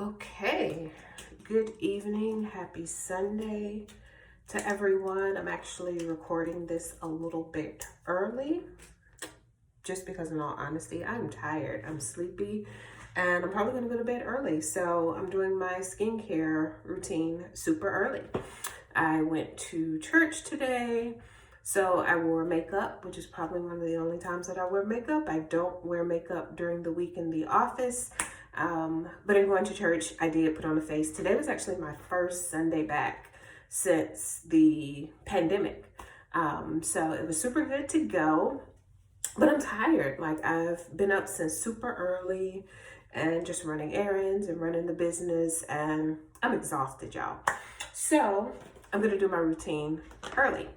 Okay, good evening, happy Sunday to everyone. I'm actually recording this a little bit early, just because in all honesty, I'm tired, I'm sleepy, and I'm probably gonna go to bed early. So I'm doing my skincare routine super early. I went to church today, so I wore makeup, which is probably one of the only times that I wear makeup. I don't wear makeup during the week in the office. But in going to church, I did put on a face. Today was actually my first Sunday back since the pandemic. So it was super good to go, but I'm tired. Like, I've been up since super early and just running errands and running the business, and I'm exhausted, y'all. So I'm gonna do my routine early.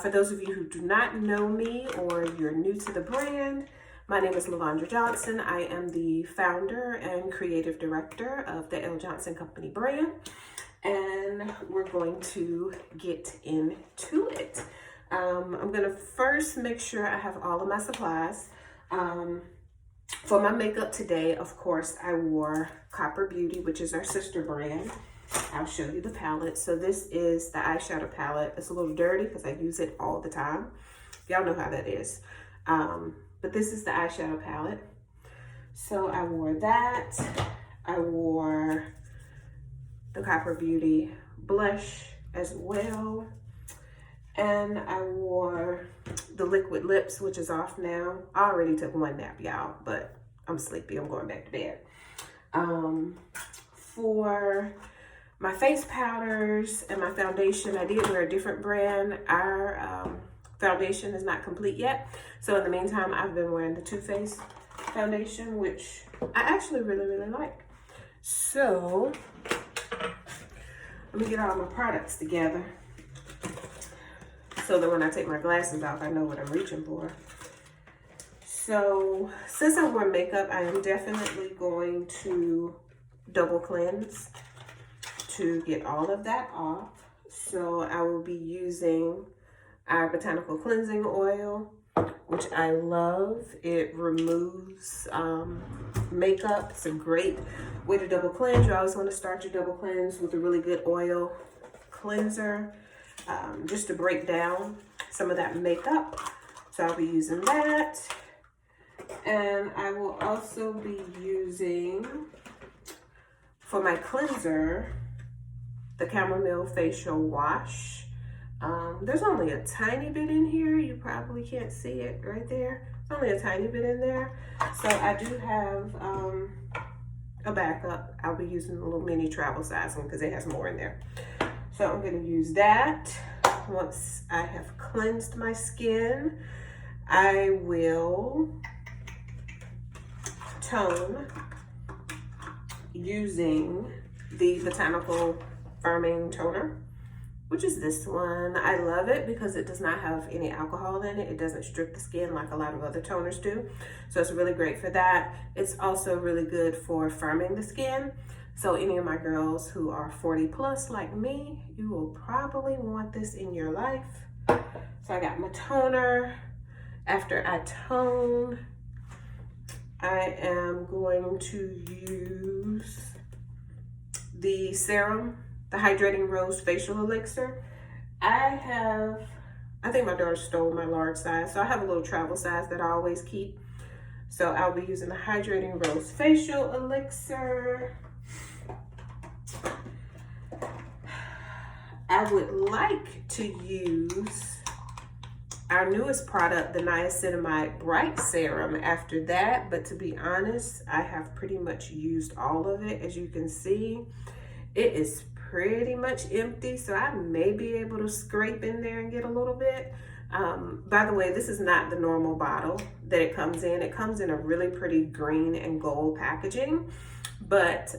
For those of you who do not know me or you're new to the brand, my name is LaVonndra Johnson. I am the founder and creative director of the Elle Johnson Company brand, and we're going to get into it. I'm gonna first make sure I have all of my supplies. For my makeup today, of course, I wore Copper Beauty, which is our sister brand. I'll show you the palette. So this is the eyeshadow palette. It's a little dirty because I use it all the time. Y'all know how that is. But this is the eyeshadow palette. So I wore that. I wore the Copper Beauty blush as well. And I wore the liquid lips, which is off now. I already took one nap, y'all, but I'm sleepy. I'm going back to bed. For my face powders and my foundation, I did wear a different brand. Our foundation is not complete yet. So in the meantime, I've been wearing the Too Faced foundation, which I actually really like. So let me get all my products together so that when I take my glasses off, I know what I'm reaching for. So since I wore makeup, I am definitely going to double cleanse to get all of that off. So I will be using our Botanical cleansing oil, which I love. It removes makeup. It's a great way to double cleanse. You always want to start your double cleanse with a really good oil cleanser, just to break down some of that makeup. So I'll be using that. And I will also be using, for my cleanser, the Chamomile Facial Wash. There's only a tiny bit in here. You probably can't see it right there. There's only a tiny bit in there. So I do have a backup. I'll be using a little mini travel size one because it has more in there. So I'm going to use that. Once I have cleansed my skin, I will tone using the Botanical Firming Toner, which is this one. I love it because it does not have any alcohol in it. It doesn't strip the skin like a lot of other toners do. So it's really great for that. It's also really good for firming the skin. So any of my girls who are 40 plus like me, you will probably want this in your life. So I got my toner. After I tone, I am going to use the Serum, the Hydrating Rose Facial Elixir. I think my daughter stole my large size, so I have a little travel size that I always keep. So I'll be using the Hydrating Rose Facial Elixir. I would like to use our newest product, the Niacinamide Bright Serum, after that, but to be honest, I have pretty much used all of it. As you can see, it is pretty much empty, so I may be able to scrape in there and get a little bit. By the way, this is not the normal bottle that it comes in. It comes in a really pretty green and gold packaging, but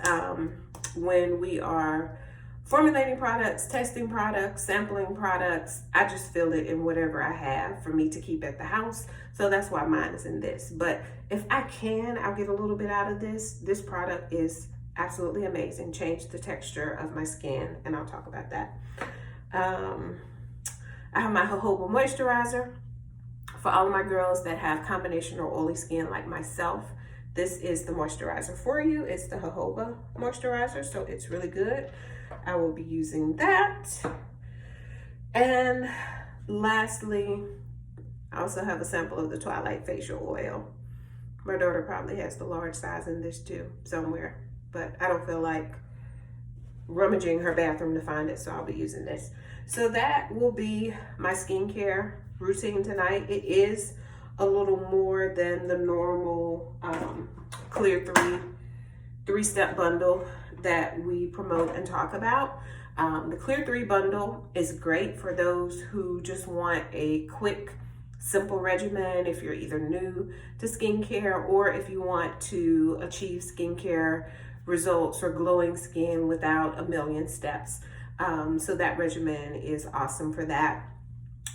when we are formulating products, testing products, sampling products, I just fill it in whatever I have for me to keep at the house. So that's why mine is in this. But if I can, I'll get a little bit out of this. This product is absolutely amazing. Changed the texture of my skin, and I'll talk about that. I have my Jojoba Moisturizer for all of my girls that have combination or oily skin like myself. this is the moisturizer for you. It's the Jojoba Moisturizer, so it's really good. I will be using that. And lastly, I also have a sample of the Twilight facial oil. My daughter probably has the large size in this too, somewhere, but I don't feel like rummaging her bathroom to find it, so I'll be using this. So that will be my skincare routine tonight. It is a little more than the normal Clear 3-step bundle that we promote and talk about. The Clear 3 bundle is great for those who just want a quick, simple regimen if you're either new to skincare or if you want to achieve skincare results or glowing skin without a million steps. So that regimen is awesome for that.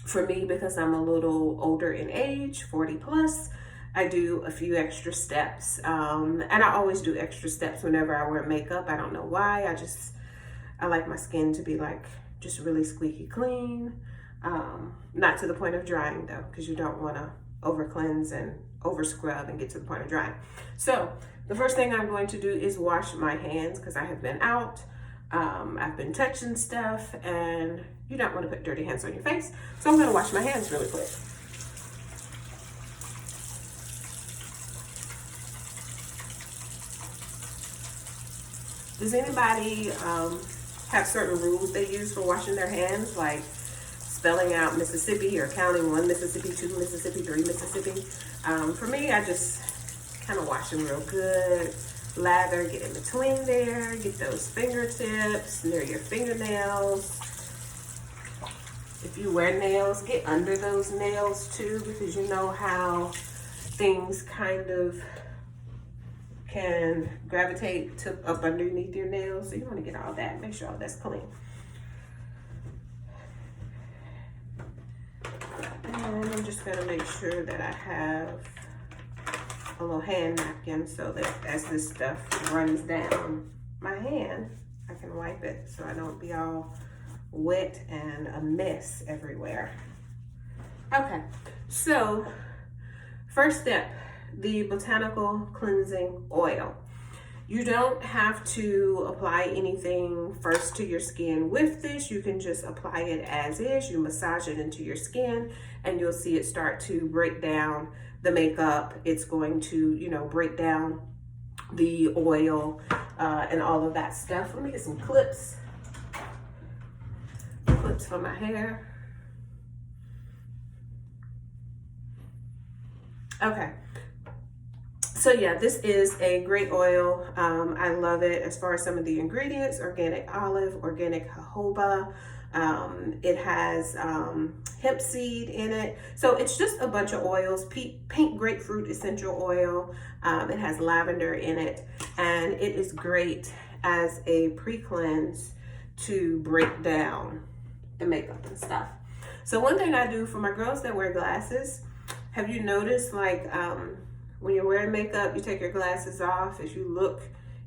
For me, because I'm a little older in age, 40 plus, I do a few extra steps. And I always do extra steps whenever I wear makeup. I don't know why. I like my skin to be like just really squeaky clean. Not to the point of drying though, because you don't want to over cleanse and over scrub and get to the point of drying. So the first thing I'm going to do is wash my hands because I have been out. I've been touching stuff and you don't want to put dirty hands on your face. So I'm going to wash my hands really quick. Does anybody have certain rules they use for washing their hands, like spelling out Mississippi or counting 1 Mississippi, 2 Mississippi, 3 Mississippi? For me, I just kind of wash them real good. Lather, get in between there, get those fingertips near your fingernails. If you wear nails, get under those nails too, because you know how things kind of can gravitate to up underneath your nails. So you want to get all that, make sure all that's clean. And I'm just going to make sure that I have a little hand napkin so that as this stuff runs down my hand, I can wipe it so I don't be all wet and a mess everywhere. Okay, so first step, the Botanical cleansing oil. You don't have to apply anything first to your skin with this. You can just apply it as is. You massage it into your skin and you'll see it start to break down the makeup. It's going to, you know, break down the oil and all of that stuff. Let me get some clips for my hair. Okay. So yeah, this is a great oil. I love it as far as some of the ingredients: organic olive, organic jojoba. It has hemp seed in it. So it's just a bunch of oils. Pink grapefruit essential oil. It has lavender in it. And it is great as a pre-cleanse to break down the makeup and stuff. So one thing I do for my girls that wear glasses, have you noticed like when you're wearing makeup, you take your glasses off, as you look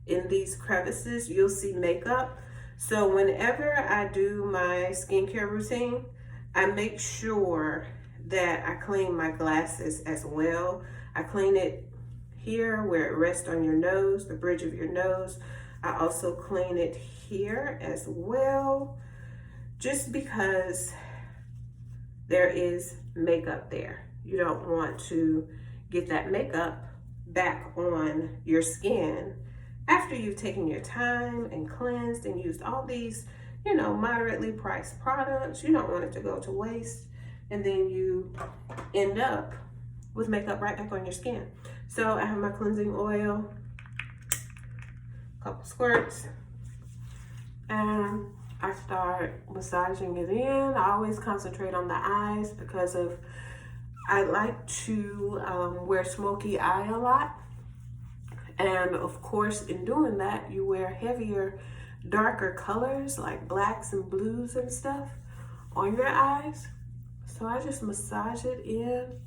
in these crevices, you'll see makeup. So whenever I do my skincare routine, I make sure that I clean my glasses as well. I clean it here where it rests on your nose, the bridge of your nose. I also clean it here as well, just because there is makeup there. You don't want to get that makeup back on your skin after you've taken your time and cleansed and used all these, you know, moderately priced products. You don't want it to go to waste and then you end up with makeup right back on your skin. So I have my cleansing oil, a couple squirts, and I start massaging it in. I always concentrate on the eyes because I like to wear smoky eye a lot. And of course, in doing that, you wear heavier, darker colors like blacks and blues and stuff on your eyes. So I just massage it in.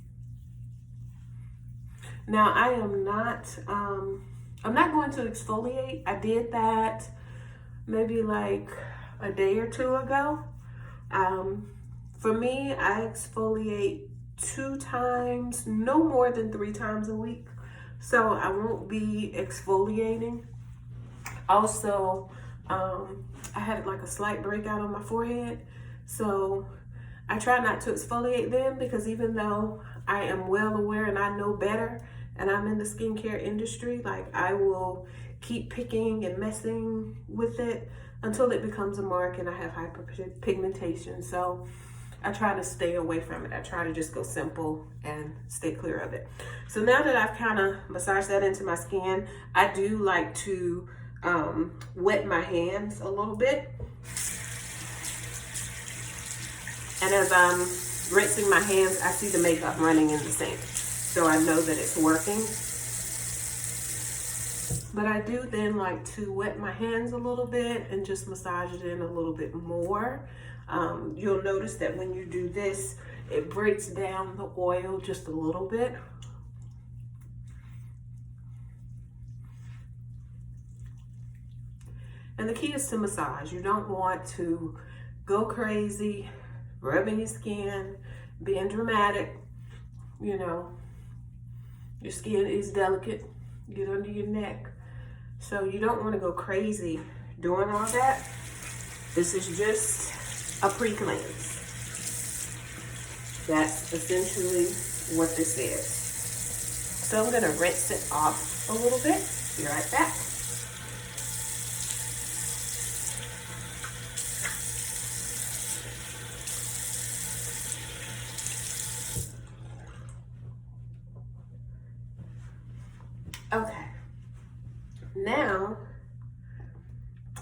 Now I am not, I'm not going to exfoliate. I did that maybe like a day or two ago. For me, I exfoliate 2 times, no more than 3 times a week. so I won't be exfoliating. Also, I had like a slight breakout on my forehead, so I try not to exfoliate them, because even though I am well aware and I know better, and I'm in the skincare industry, like I will keep picking and messing with it until it becomes a mark and I have hyperpigmentation. So I try to stay away from it. I try to just go simple and stay clear of it. So now that I've kind of massaged that into my skin, I do like to wet my hands a little bit. And as I'm rinsing my hands, I see the makeup running in the sink. So I know that it's working. But I do then like to wet my hands a little bit and just massage it in a little bit more. You'll notice that when you do this, it breaks down the oil just a little bit. And the key is to massage. You don't want to go crazy, rubbing your skin, being dramatic. You know, your skin is delicate, get under your neck. So you don't want to go crazy doing all that. This is just a pre-cleanse. That's essentially what this is. So I'm going to rinse it off a little bit. Be right back. Okay, now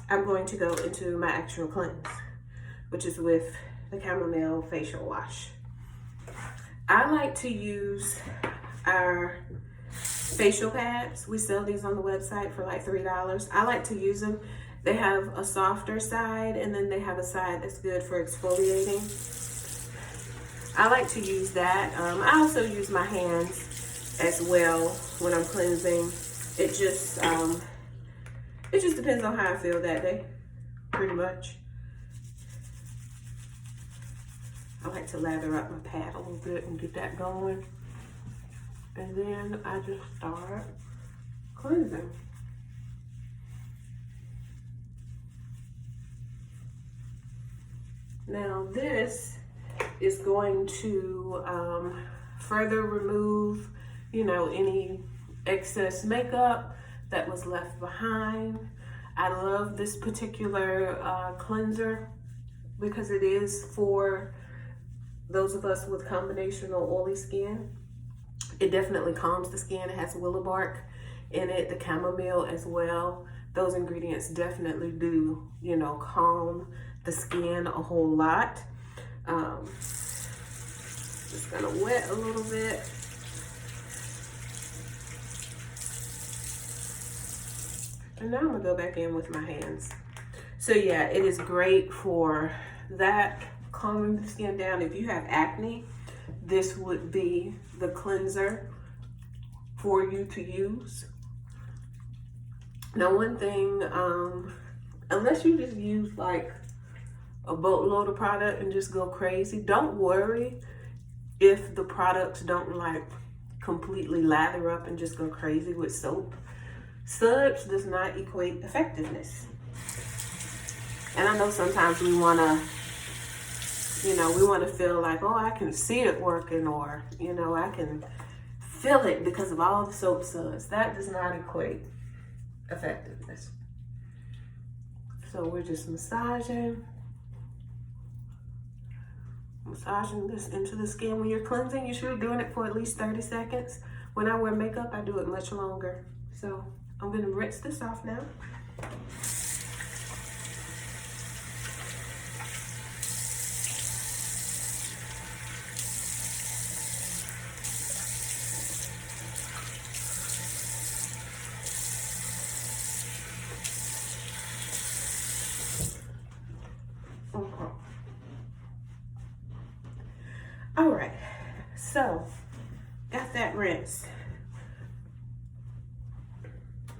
I'm going to go into my actual cleanse, which is with the Chamomile Facial Wash. I like to use our facial pads. We sell these on the website for like $3. I like to use them. They have a softer side, and then they have a side that's good for exfoliating. I like to use that. I also use my hands as well when I'm cleansing. It just depends on how I feel that day, pretty much. I like to lather up my pad a little bit and get that going. And then I just start cleansing. Now this is going to further remove, you know, any excess makeup that was left behind. I love this particular cleanser because it is for those of us with combination or oily skin. It definitely calms the skin. It has willow bark in it, the chamomile as well. Those ingredients definitely do, you know, calm the skin a whole lot. Just gonna wet a little bit. And now I'm gonna go back in with my hands. So yeah, it is great for that, calming the skin down. If you have acne, this would be the cleanser for you to use. Now one thing, unless you just use like a boatload of product and just go crazy, don't worry if the products don't like completely lather up and just go crazy with soap. Suds does not equate effectiveness. And I know sometimes we want to, you know, we want to feel like, oh, I can see it working, or, you know, I can feel it because of all the soap suds. That does not equate effectiveness. So we're just massaging this into the skin. When you're cleansing, you should be doing it for at least 30 seconds. When I wear makeup, I do it much longer. So I'm going to rinse this off now. All right, so got that rinse.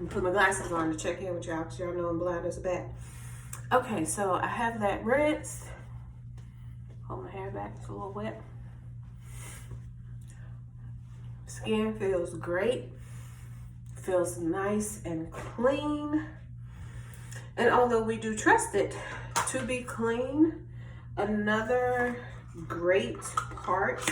I'm put my glasses on to check in with y'all because y'all know I'm blind as a bat. Okay, so I have that rinse. Hold my hair back, it's a little wet. Skin feels great. feels nice and clean. And although we do trust it to be clean, another great part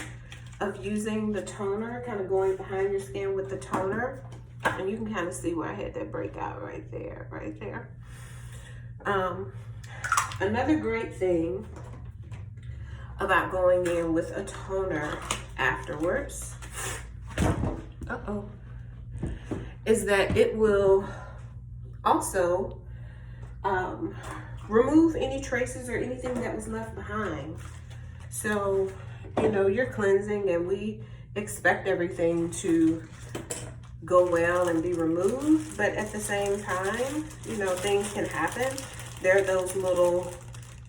of using the toner, kind of going behind your skin with the toner, and you can kind of see where I had that breakout right there, right there. Another great thing about going in with a toner afterwards, is that it will also remove any traces or anything that was left behind. So, you know, you're cleansing and we expect everything to go well and be removed, but at the same time, you know, things can happen. There are those little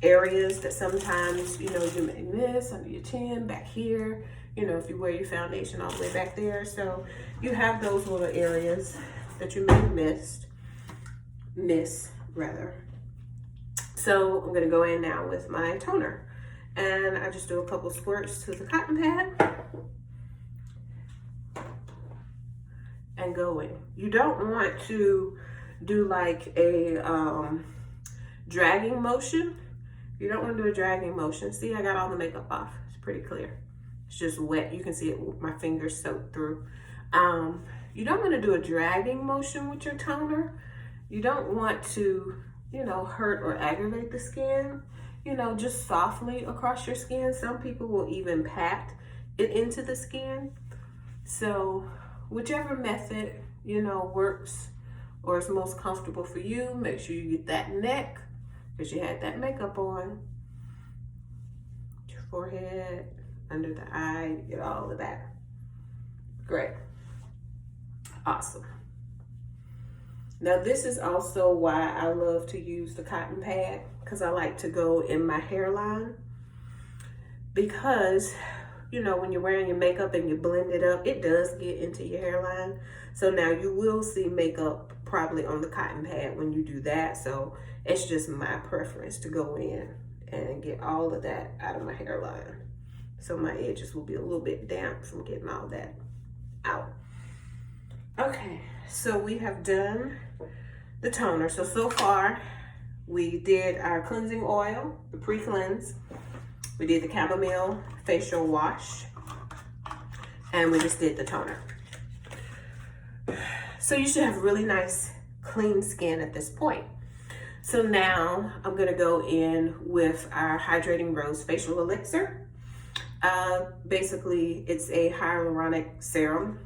areas that sometimes, you know, you may miss under your chin, back here, you know, if you wear your foundation all the way back there. So you have those little areas that you may miss rather. So I'm gonna go in now with my toner, and I just do a couple squirts to the cotton pad and go in. You don't want to do like a dragging motion. You don't want to do a dragging motion. See, I got all the makeup off. It's pretty clear. It's just wet. You can see it with my fingers soaked through. You don't want to do a dragging motion with your toner. You don't want to, you know, hurt or aggravate the skin. You know, just softly across your skin. Some people will even pat it into the skin. So whichever method, you know, works or is most comfortable for you, make sure you get that neck, because you had that makeup on. Your forehead, under the eye, get all of that. Great. Awesome. Now this is also why I love to use the cotton pad, because I like to go in my hairline, because you know, when you're wearing your makeup and you blend it up, it does get into your hairline. So now you will see makeup probably on the cotton pad when you do that. So it's just my preference to go in and get all of that out of my hairline. So my edges will be a little bit damp from getting all that out. Okay, so we have done the toner. So far we did our cleansing oil, the pre-cleanse. We did the Chamomile Facial Wash, and we just did the toner. So you should have really nice, clean skin at this point. So now I'm gonna go in with our Hydrating Rose Facial Elixir. Basically, it's a hyaluronic serum.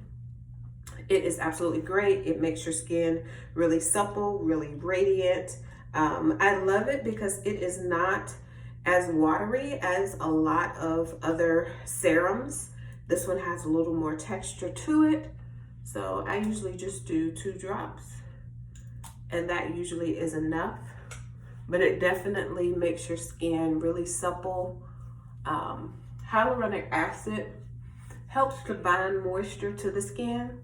It is absolutely great. It makes your skin really supple, really radiant. I love it because it is not as watery as a lot of other serums. This one has a little more texture to it. So I usually just do 2 drops, and that usually is enough. But it definitely makes your skin really supple. Hyaluronic acid helps to bind moisture to the skin.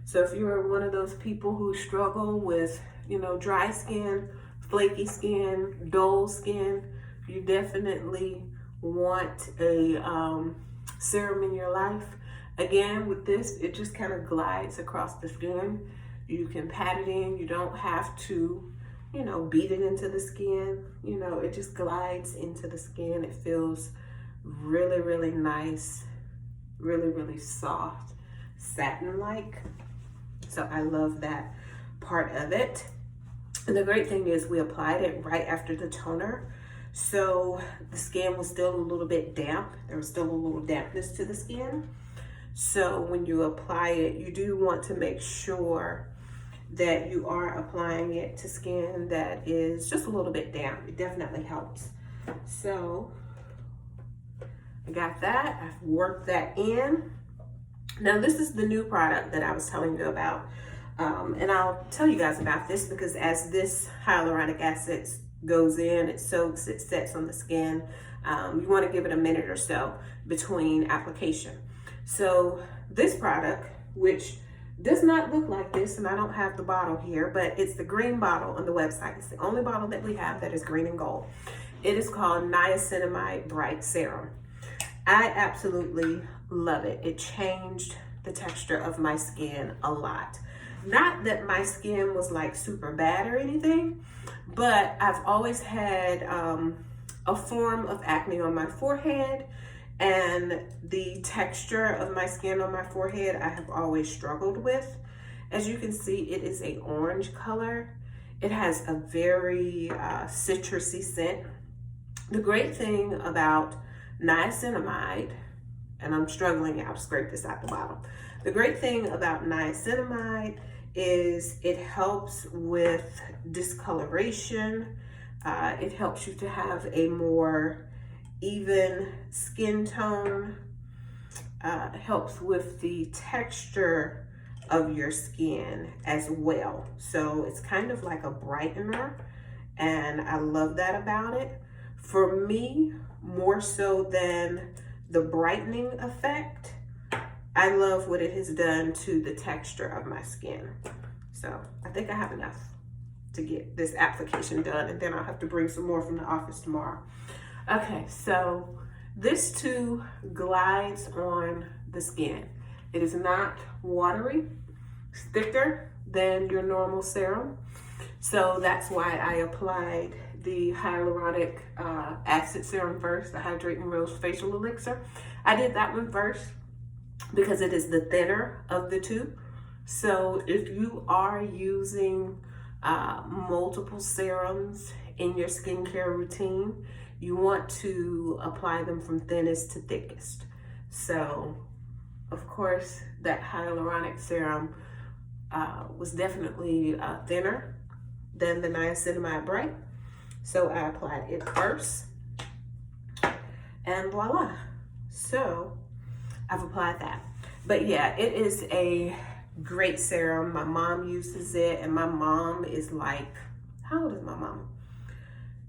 So if you're one of those people who struggle with, you know, dry skin, flaky skin, dull skin, you definitely want a serum in your life. Again, with this, it just kind of glides across the skin. You can pat it in. You don't have to, you know, beat it into the skin. You know, it just glides into the skin. It feels really, really nice, really, really soft, satin-like. So I love that part of it. And the great thing is we applied it right after the toner. So the skin was still a little bit damp. There was still a little dampness to the skin. So when you apply it, you do want to make sure that you are applying it to skin that is just a little bit damp. It definitely helps. So I got that. I've worked that in. Now this is the new product that I was telling you about. And I'll tell you guys about this because as this hyaluronic acid goes in, it soaks, it sets on the skin. You want to give it a minute or so between application. So this product, which does not look like this, and I don't have the bottle here, but it's the green bottle on the website. It's the only bottle that we have that is green and gold. It is called Niacinamide Bright Serum. I absolutely love it. It changed the texture of my skin a lot. not that my skin was like super bad or anything, but I've always had a form of acne on my forehead, and the texture of my skin on my forehead I have always struggled with. As you can see, it is an orange color. It has a very citrusy scent. The great thing about niacinamide, and I'm struggling out to scrape this out the bottom. The great thing about niacinamide is it helps with discoloration. It helps you to have a more even skin tone. Helps with the texture of your skin as well. So it's kind of like a brightener, and I love that about it. For me, more so than the brightening effect, I love what it has done to the texture of my skin. So I think I have enough to get this application done, and then I'll have to bring some more from the office tomorrow. Okay, so this too glides on the skin. It is not watery. It's thicker than your normal serum. So that's why I applied the hyaluronic acid serum first, the Hydrating Rose Facial Elixir. I did that one first because it is the thinner of the two. So if you are using multiple serums in your skincare routine, you want to apply them from thinnest to thickest. So of course that hyaluronic serum was definitely thinner than the niacinamide bright. So I applied it first, and voila. So I've applied that. But yeah, it is a great serum. My mom uses it, and my mom is like, how old is my mom?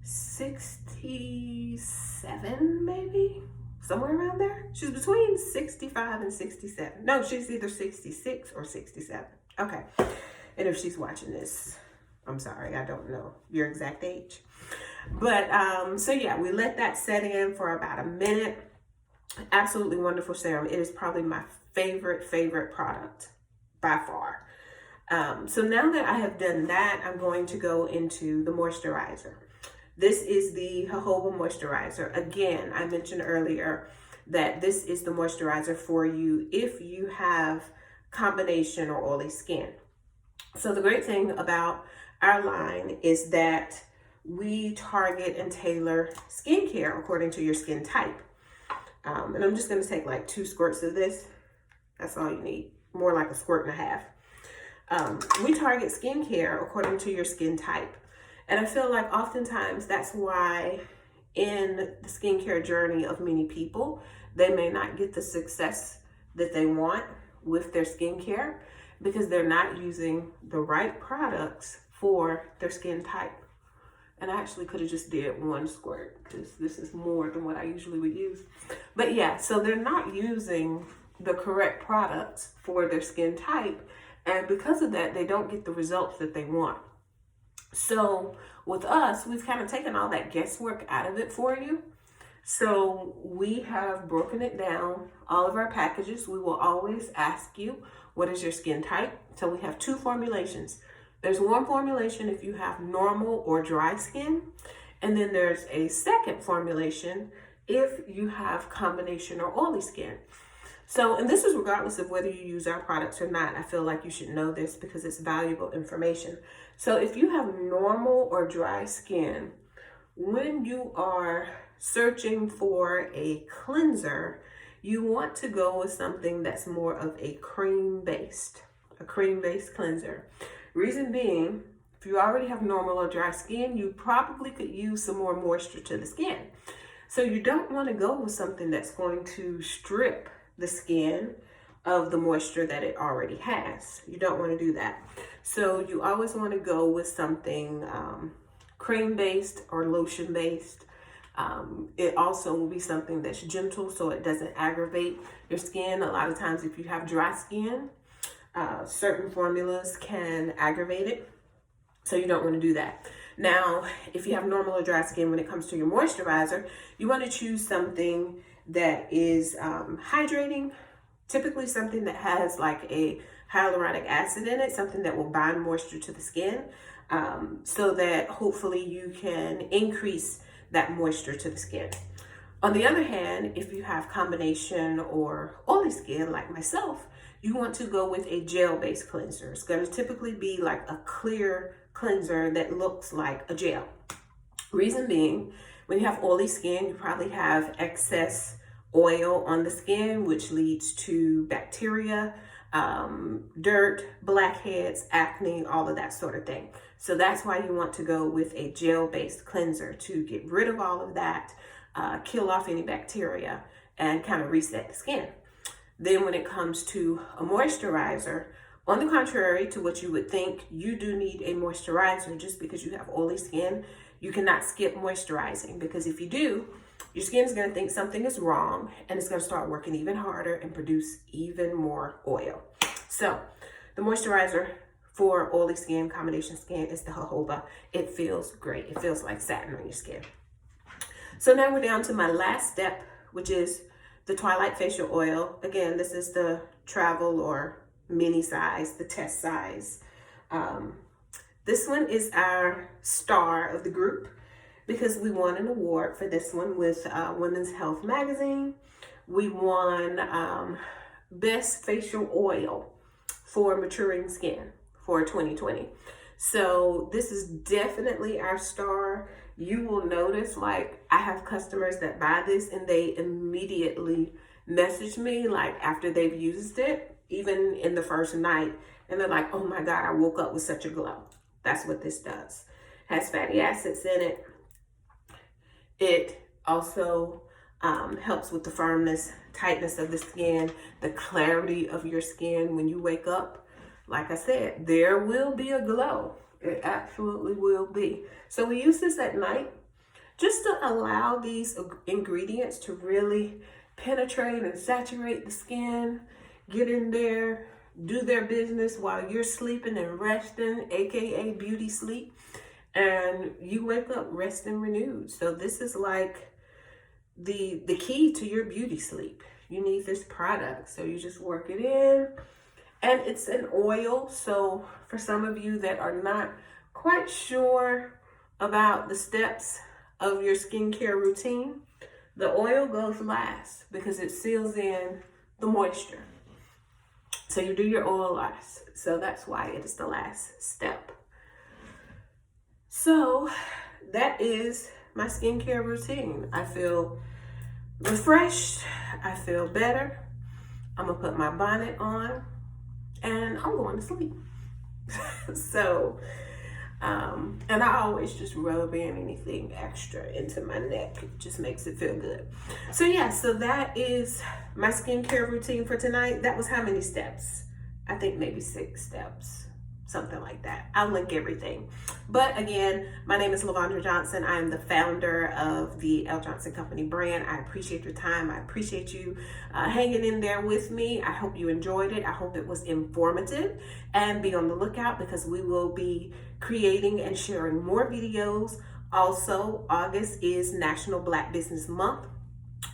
67 maybe? Somewhere around there. She's between 65 and 67. No, she's either 66 or 67. Okay. And if she's watching this, I'm sorry, I don't know your exact age. But so yeah, we let that set in for about a minute. Absolutely wonderful serum. It is probably my favorite product by far. So now that I have done that, I'm going to go into the moisturizer. This is the Jojoba Moisturizer. Again, I mentioned earlier that this is the moisturizer for you if you have combination or oily skin. So the great thing about our line is that we target and tailor skincare according to your skin type. And I'm just going to take like 2 squirts of this. That's all you need. More like a squirt and a half. We target skincare according to your skin type. And I feel like oftentimes that's why in the skincare journey of many people, they may not get the success that they want with their skincare because they're not using the right products for their skin type. And I actually could have just did 1 squirt because this is more than what I usually would use. But yeah, so they're not using the correct products for their skin type. And because of that, they don't get the results that they want. So with us, we've kind of taken all that guesswork out of it for you. So we have broken it down, all of our packages. We will always ask you, what is your skin type? So we have 2 formulations. There's one formulation if you have normal or dry skin, and then there's a second formulation if you have combination or oily skin. So, and this is regardless of whether you use our products or not. I feel like you should know this because it's valuable information. So if you have normal or dry skin, when you are searching for a cleanser, you want to go with something that's more of a cream-based cleanser. Reason being, if you already have normal or dry skin, you probably could use some more moisture to the skin. So you don't want to go with something that's going to strip the skin of the moisture that it already has. You don't want to do that. So you always want to go with something cream-based or lotion-based. It also will be something that's gentle so it doesn't aggravate your skin. A lot of times if you have dry skin, certain formulas can aggravate it. So you don't want to do that. Now, if you have normal or dry skin, when it comes to your moisturizer, you want to choose something that is hydrating, typically something that has like a hyaluronic acid in it, something that will bind moisture to the skin, so that hopefully you can increase that moisture to the skin. On the other hand, if you have combination or oily skin like myself, you want to go with a gel-based cleanser. It's going to typically be like a clear cleanser that looks like a gel. Reason being, when you have oily skin, you probably have excess oil on the skin, which leads to bacteria, dirt, blackheads, acne, all of that sort of thing. So that's why you want to go with a gel-based cleanser to get rid of all of that, kill off any bacteria, and kind of reset the skin. Then when it comes to a moisturizer, on the contrary to what you would think, you do need a moisturizer. Just because you have oily skin, you cannot skip moisturizing, because if you do, your skin is going to think something is wrong and it's going to start working even harder and produce even more oil. So the moisturizer for oily skin, combination skin, is the jojoba. It feels great. It feels like satin on your skin. So now we're down to my last step, which is the Twilight facial oil. Again, this is the travel or mini size, the test size. This one is our star of the group because we won an award for this one with Women's Health Magazine. We won Best Facial Oil for Maturing Skin for 2020. So this is definitely our star. You will notice, like, I have customers that buy this and they immediately message me, like, after they've used it, even in the first night, and they're like, oh my God, I woke up with such a glow. That's what this does. Has fatty acids in it. It also helps with the firmness, tightness of the skin, the clarity of your skin when you wake up. Like I said, there will be a glow. It absolutely will be. So we use this at night just to allow these ingredients to really penetrate and saturate the skin, get in there, do their business while you're sleeping and resting, aka beauty sleep, and you wake up resting renewed. So this is like the key to your beauty sleep. You need this product, so you just work it in. And it's an oil, so for some of you that are not quite sure about the steps of your skincare routine, the oil goes last because it seals in the moisture. So you do your oil last. So that's why it is the last step. So that is my skincare routine. I feel refreshed. I feel better. I'm going to put my bonnet on and I'm going to sleep. So, and I always just rub in anything extra into my neck. It just makes it feel good. So yeah, so that is my skincare routine for tonight. That was how many steps? I think maybe 6 steps, something like that. I'll link everything. But again, my name is LaVonndra Johnson. I am the founder of the Elle Johnson Company brand. I appreciate your time. I appreciate you hanging in there with me. I hope you enjoyed it. I hope it was informative, and be on the lookout because we will be creating and sharing more videos. Also, August is National Black Business Month.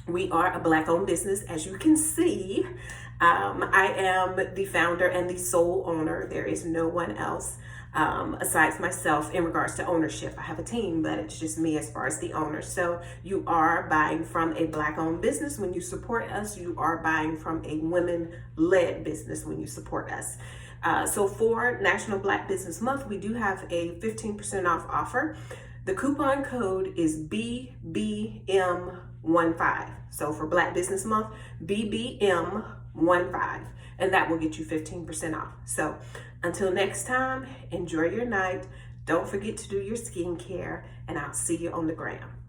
We are a Black-owned business, as you can see. I am the founder and the sole owner. There is no one else aside myself in regards to ownership. I have a team, but it's just me as far as the owner. So you are buying from a Black-owned business when you support us. You are buying from a women-led business when you support us. So for National Black Business Month, we do have a 15% off offer. The coupon code is BBM15. So for Black Business Month, BBM15, and that will get you 15% off. So until next time, enjoy your night. Don't forget to do your skincare, and I'll see you on the gram.